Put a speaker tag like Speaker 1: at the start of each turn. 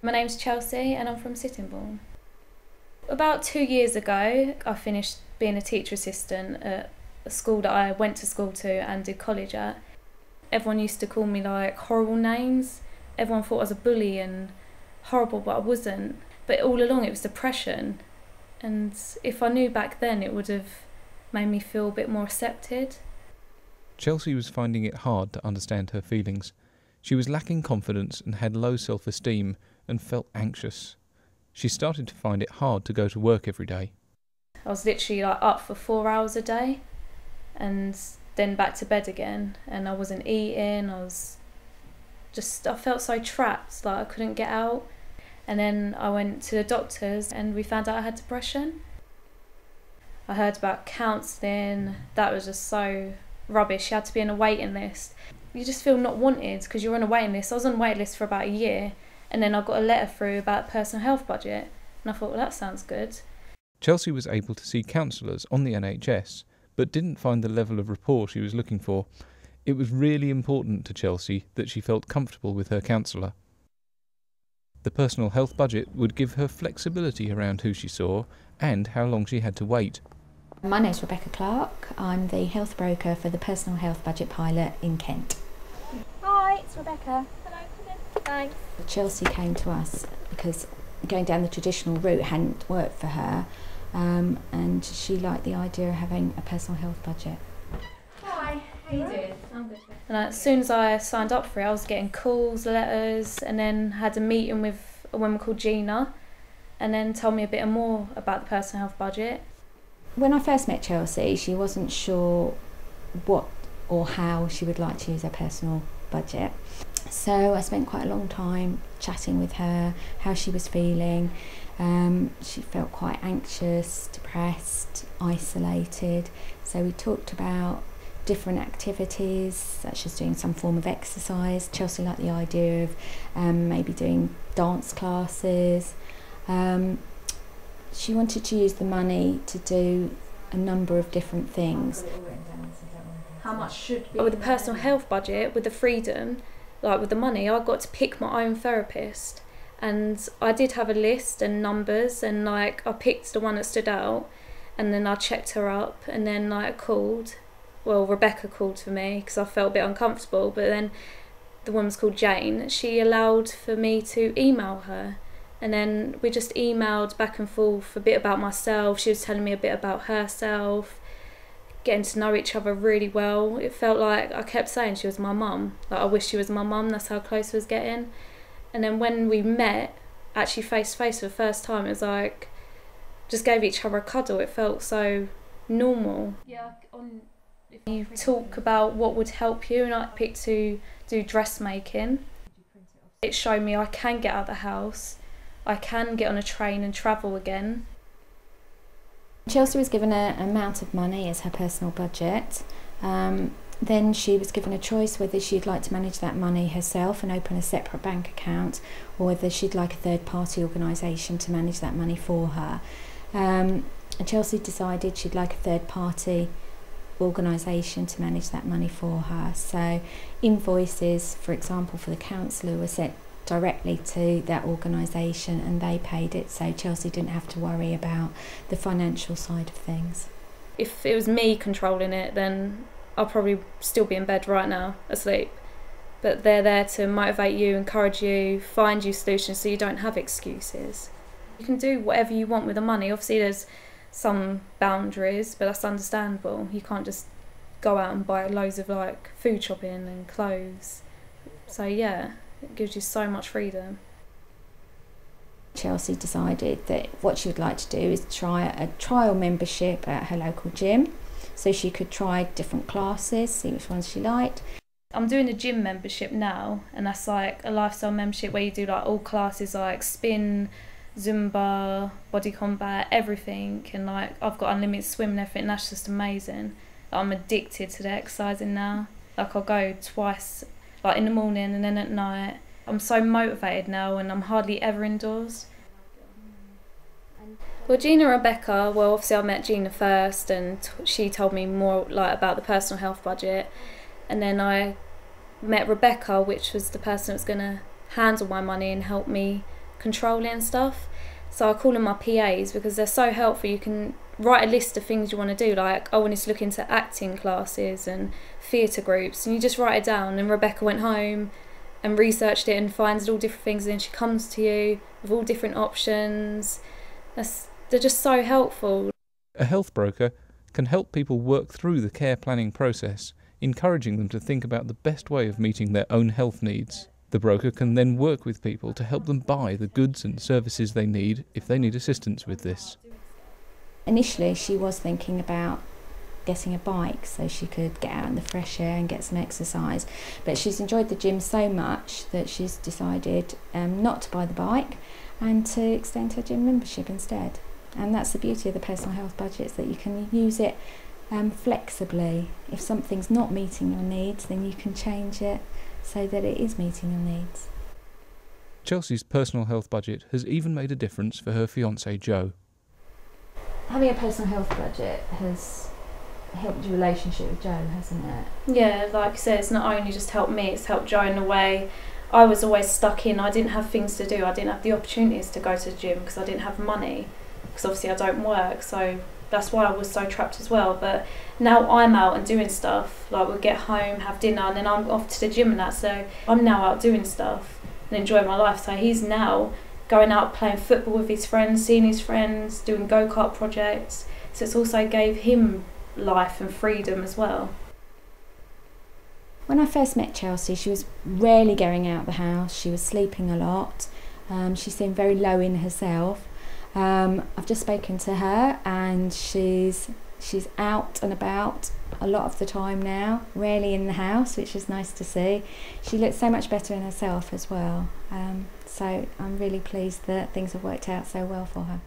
Speaker 1: My name's Chelsey and I'm from Sittingbourne. About 2 years ago, I finished being a teacher assistant at a school that I went to school to and did college at. Everyone used to call me like horrible names. Everyone thought I was a bully and horrible, but I wasn't. But all along it was depression. And if I knew back then, it would have made me feel a bit more accepted.
Speaker 2: Chelsey was finding it hard to understand her feelings. She was lacking confidence and had low self-esteem and felt anxious. She started to find it hard to go to work every day.
Speaker 1: I was literally like up for 4 hours a day and then back to bed again, and I wasn't eating. I felt so trapped, like I couldn't get out. And then I went to the doctors and we found out I had depression. I heard about counselling. That was just so rubbish. You had to be on a waiting list. You just feel not wanted because you're on a waiting list. I was on a waiting list for about a year, and then I got a letter through about a personal health budget, and I thought, well, that sounds good.
Speaker 2: Chelsey was able to see counsellors on the NHS, but didn't find the level of rapport she was looking for. It was really important to Chelsey that she felt comfortable with her counsellor. The personal health budget would give her flexibility around who she saw and how long she had to wait.
Speaker 3: My name's Rebecca Clark. I'm the health broker for the personal health budget pilot in Kent.
Speaker 4: Hi, it's Rebecca. Hello, thanks.
Speaker 3: Chelsey came to us because going down the traditional route hadn't worked for her, and she liked the idea of having a personal health budget.
Speaker 4: Hi, how you doing? I'm good.
Speaker 1: And as soon as I signed up for it, I was getting calls, letters, and then had a meeting with a woman called Gina, and then told me a bit more about the personal health budget.
Speaker 3: When I first met Chelsey, she wasn't sure what or how she would like to use her personal budget. So I spent quite a long time chatting with her, how she was feeling. She felt quite anxious, depressed, isolated. So we talked about different activities, such as doing some form of exercise. Chelsey liked the idea of maybe doing dance classes. She wanted to use the money to do a number of different things.
Speaker 1: How much should be? With the personal health budget, with the freedom, like with the money, I got to pick my own therapist. And I did have a list and numbers, and like I picked the one that stood out, and then I checked her up, and then like I called. Well, Rebecca called for me because I felt a bit uncomfortable, but then the woman's called Jane. She allowed for me to email her. And then we just emailed back and forth a bit about myself. She was telling me a bit about herself, getting to know each other really well. It felt like I kept saying she was my mum. Like I wish she was my mum, that's how close we was getting. And then when we met, actually face to face for the first time, it was like, just gave each other a cuddle. It felt so normal. Yeah, if you talk about what would help you, and I picked to do dressmaking. It showed me I can get out of the house. I can get on a train and travel again.
Speaker 3: Chelsey was given an amount of money as her personal budget. Then she was given a choice whether she'd like to manage that money herself and open a separate bank account, or whether she'd like a third-party organisation to manage that money for her. And Chelsey decided she'd like a third-party organisation to manage that money for her. So invoices, for example, for the counsellor were sent directly to that organisation and they paid it, so Chelsey didn't have to worry about the financial side of things.
Speaker 1: If it was me controlling it, then I'll probably still be in bed right now, asleep. But they're there to motivate you, encourage you, find you solutions so you don't have excuses. You can do whatever you want with the money. Obviously there's some boundaries, but that's understandable. You can't just go out and buy loads of like food shopping and clothes. So yeah, it gives you so much freedom.
Speaker 3: Chelsey decided that what she would like to do is try a trial membership at her local gym, so she could try different classes, see which ones she liked.
Speaker 1: I'm doing a gym membership now, and that's like a lifestyle membership where you do like all classes like spin, Zumba, body combat, everything, and like I've got unlimited swim and everything, and that's just amazing. I'm addicted to the exercising now. Like I'll go twice, like in the morning and then at night. I'm so motivated now and I'm hardly ever indoors. Well, Gina and Rebecca, well obviously I met Gina first and she told me more like about the personal health budget, and then I met Rebecca, which was the person that was going to handle my money and help me controlling stuff. So I call them my PAs because they're so helpful. You can write a list of things you want to do, like I wanted to look into acting classes and theatre groups, and you just write it down. And Rebecca went home and researched it and finds all different things, and then she comes to you with all different options. They're just so helpful.
Speaker 2: A health broker can help people work through the care planning process, encouraging them to think about the best way of meeting their own health needs. The broker can then work with people to help them buy the goods and services they need if they need assistance with this.
Speaker 3: Initially, she was thinking about getting a bike so she could get out in the fresh air and get some exercise, but she's enjoyed the gym so much that she's decided not to buy the bike and to extend her gym membership instead. And that's the beauty of the personal health budgets, that you can use it flexibly. If something's not meeting your needs, then you can change it so that it is meeting your needs.
Speaker 2: Chelsey's personal health budget has even made a difference for her fiancé Joe.
Speaker 3: Having a personal health budget has helped your relationship with Joe, hasn't it?
Speaker 1: Yeah, like I said, it's not only just helped me, it's helped Joe in a way. I was always stuck in, I didn't have things to do, I didn't have the opportunities to go to the gym because I didn't have money, because obviously I don't work, so that's why I was so trapped as well. But now I'm out and doing stuff, like we'll get home, have dinner, and then I'm off to the gym and that, so I'm now out doing stuff and enjoying my life. So he's now going out playing football with his friends, seeing his friends, doing go-kart projects, so it's also gave him life and freedom as well.
Speaker 3: When I first met Chelsey, she was rarely going out the house, she was sleeping a lot, she seemed very low in herself. I've just spoken to her and she's out and about a lot of the time now, rarely in the house, which is nice to see. She looks so much better in herself as well, so I'm really pleased that things have worked out so well for her.